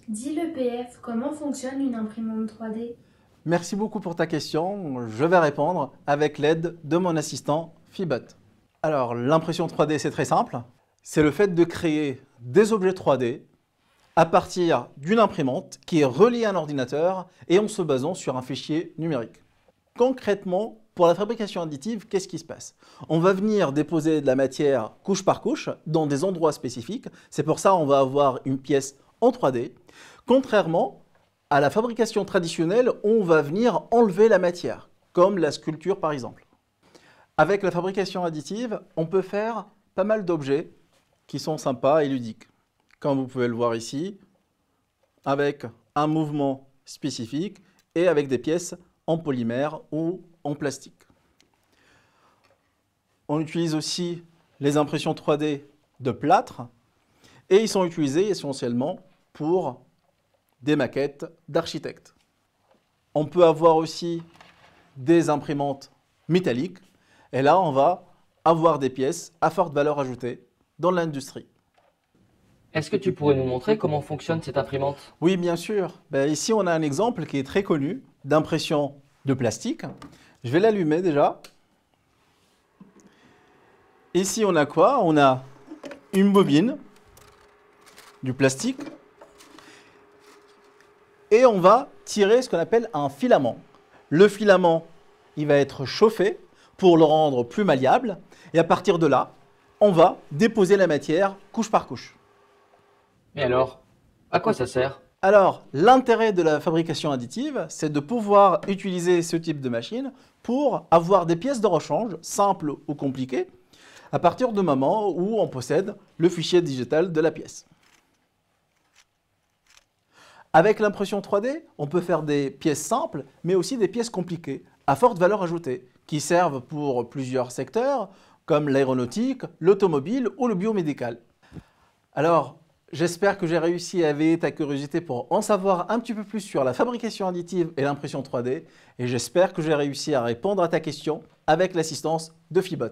Dis le PF, comment fonctionne une imprimante 3D? Merci beaucoup pour ta question. Je vais répondre avec l'aide de mon assistant Fibot. Alors, l'impression 3D, c'est très simple. C'est le fait de créer des objets 3D à partir d'une imprimante qui est reliée à un ordinateur et en se basant sur un fichier numérique. Concrètement, pour la fabrication additive, qu'est-ce qui se passe? On va venir déposer de la matière couche par couche dans des endroits spécifiques. C'est pour ça qu'on va avoir une pièce en 3D. Contrairement à la fabrication traditionnelle, on va venir enlever la matière, comme la sculpture par exemple. Avec la fabrication additive, on peut faire pas mal d'objets qui sont sympas et ludiques. Comme vous pouvez le voir ici, avec un mouvement spécifique et avec des pièces en polymère ou en plastique. On utilise aussi les impressions 3D de plâtre et ils sont utilisés essentiellement pour des maquettes d'architectes. On peut avoir aussi des imprimantes métalliques et là on va avoir des pièces à forte valeur ajoutée dans l'industrie. Est-ce que tu pourrais nous montrer comment fonctionne cette imprimante? Oui, bien sûr. Ici, on a un exemple qui est très connu d'impression de plastique. Je vais l'allumer déjà. Ici, on a quoi? On a une bobine, du plastique, et on va tirer ce qu'on appelle un filament. Le filament, il va être chauffé pour le rendre plus malléable, et à partir de là, on va déposer la matière couche par couche. Et alors, à quoi ça sert? Alors, l'intérêt de la fabrication additive, c'est de pouvoir utiliser ce type de machine pour avoir des pièces de rechange, simples ou compliquées, à partir du moment où on possède le fichier digital de la pièce. Avec l'impression 3D, on peut faire des pièces simples, mais aussi des pièces compliquées, à forte valeur ajoutée, qui servent pour plusieurs secteurs, comme l'aéronautique, l'automobile ou le biomédical. Alors, j'espère que j'ai réussi à éveiller ta curiosité pour en savoir un petit peu plus sur la fabrication additive et l'impression 3D, et j'espère que j'ai réussi à répondre à ta question avec l'assistance de Fibot.